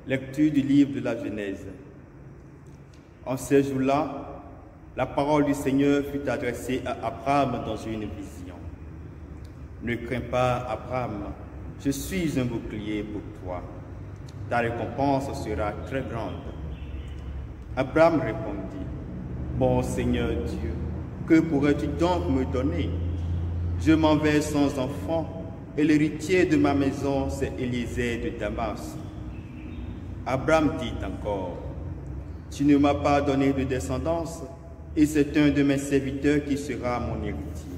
Lecture du livre de la Genèse. En ces jours-là, la parole du Seigneur fut adressée à Abraham dans une vision. Ne crains pas, Abraham, je suis un bouclier pour toi. Ta récompense sera très grande. Abraham répondit, Bon Seigneur Dieu, que pourrais-tu donc me donner? Je m'en vais sans enfant, et l'héritier de ma maison, c'est Élisée de Damas. Abraham dit encore, Tu ne m'as pas donné de descendance, et c'est un de mes serviteurs qui sera mon héritier.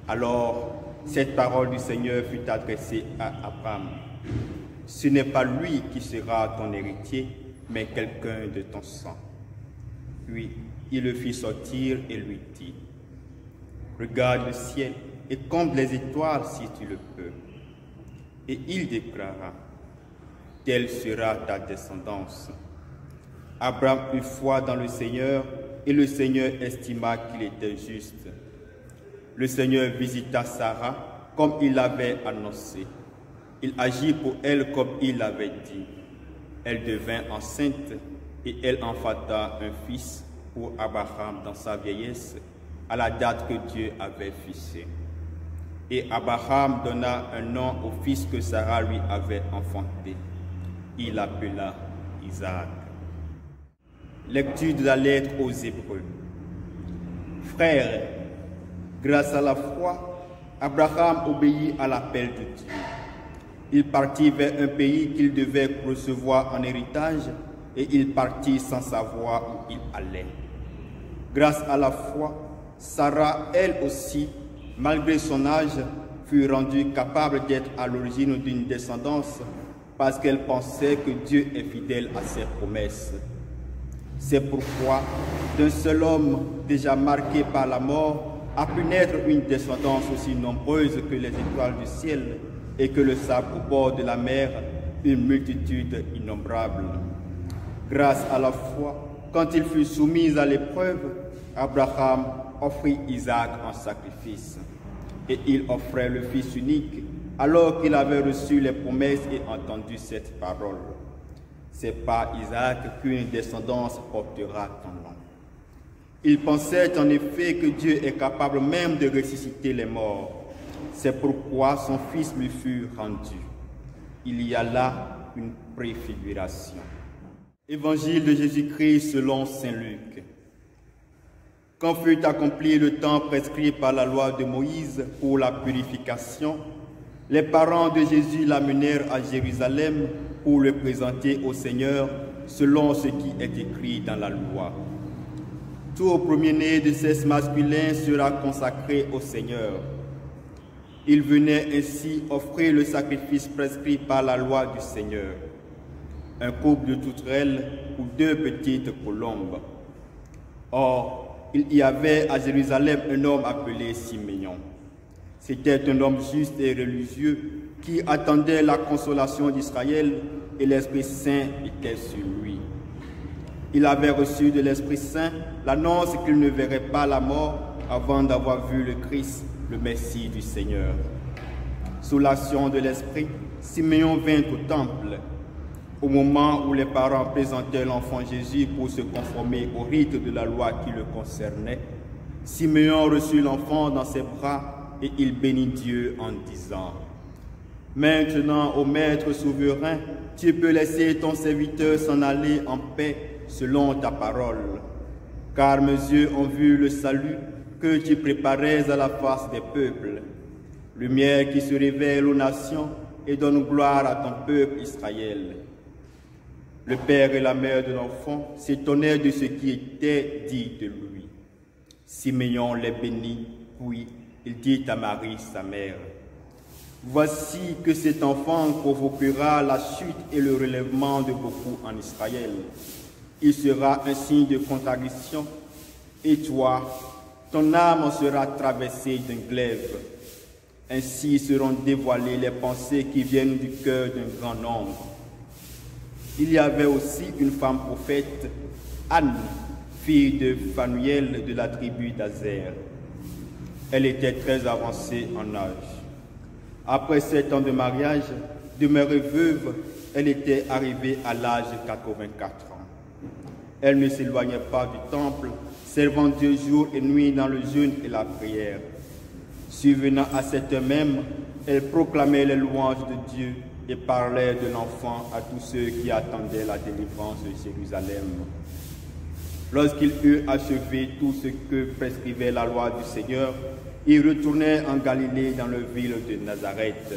Alors, cette parole du Seigneur fut adressée à Abraham. Ce n'est pas lui qui sera ton héritier, mais quelqu'un de ton sang. Puis, il le fit sortir et lui dit, Regarde le ciel et compte les étoiles si tu le peux. Et il déclara, Telle sera ta descendance. Abraham eut foi dans le Seigneur, et le Seigneur estima qu'il était juste. Le Seigneur visita Sarah comme il l'avait annoncé. Il agit pour elle comme il l'avait dit. Elle devint enceinte et elle enfanta un fils pour Abraham dans sa vieillesse, à la date que Dieu avait fixée. Et Abraham donna un nom au fils que Sarah lui avait enfanté. Il l'appela Isaac. Lecture de la lettre aux Hébreux. Frères, grâce à la foi, Abraham obéit à l'appel de Dieu. Il partit vers un pays qu'il devait recevoir en héritage et il partit sans savoir où il allait. Grâce à la foi, Sarah, elle aussi, malgré son âge, fut rendue capable d'être à l'origine d'une descendance parce qu'elle pensait que Dieu est fidèle à ses promesses. C'est pourquoi, d'un seul homme déjà marqué par la mort, a pu naître une descendance aussi nombreuse que les étoiles du ciel et que le sable au bord de la mer, une multitude innombrable. Grâce à la foi, quand il fut soumis à l'épreuve, Abraham offrit Isaac en sacrifice. Et il offrait le fils unique, alors qu'il avait reçu les promesses et entendu cette parole. C'est par Isaac qu'une descendance portera ton nom. Il pensait en effet que Dieu est capable même de ressusciter les morts. C'est pourquoi son fils lui fut rendu. Il y a là une préfiguration. Évangile de Jésus-Christ selon saint Luc. Quand fut accompli le temps prescrit par la loi de Moïse pour la purification, les parents de Jésus l'amenèrent à Jérusalem pour le présenter au Seigneur selon ce qui est écrit dans la loi. Tout premier-né de sexe masculin sera consacré au Seigneur. Il venait ainsi offrir le sacrifice prescrit par la loi du Seigneur, un couple de tourterelles ou 2 petites colombes. Or, il y avait à Jérusalem un homme appelé Siméon. C'était un homme juste et religieux qui attendait la consolation d'Israël et l'Esprit Saint était sur lui. Il avait reçu de l'Esprit Saint l'annonce qu'il ne verrait pas la mort avant d'avoir vu le Christ, le Messie du Seigneur. Sous l'action de l'Esprit, Siméon vint au temple. Au moment où les parents présentaient l'enfant Jésus pour se conformer au rite de la loi qui le concernait, Siméon reçut l'enfant dans ses bras et il bénit Dieu en disant, « Maintenant, ô Maître souverain, tu peux laisser ton serviteur s'en aller en paix selon ta parole, car mes yeux ont vu le salut que tu préparais à la face des peuples, lumière qui se révèle aux nations et donne gloire à ton peuple Israël. » Le père et la mère de l'enfant s'étonnaient de ce qui était dit de lui. Siméon les bénit, puis il dit à Marie, sa mère, « Voici que cet enfant provoquera la chute et le relèvement de beaucoup en Israël. Il sera un signe de contradiction, et toi, ton âme sera traversée d'un glaive. Ainsi seront dévoilées les pensées qui viennent du cœur d'un grand nombre. » Il y avait aussi une femme prophète, Anne, fille de Phanuel de la tribu d'Azer. Elle était très avancée en âge. Après 7 ans de mariage, demeurée veuve, elle était arrivée à l'âge de 84 ans. Elle ne s'éloignait pas du temple, servant Dieu jour et nuit dans le jeûne et la prière. Survenant à cette heure même, elle proclamait les louanges de Dieu et parlait de l'enfant à tous ceux qui attendaient la délivrance de Jérusalem. Lorsqu'ils eurent achevé tout ce que prescrivait la loi du Seigneur, ils retournèrent en Galilée dans la ville de Nazareth.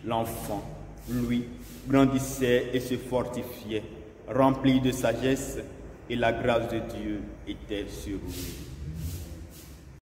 L'enfant, lui, grandissait et se fortifiait, rempli de sagesse, et la grâce de Dieu était sur lui.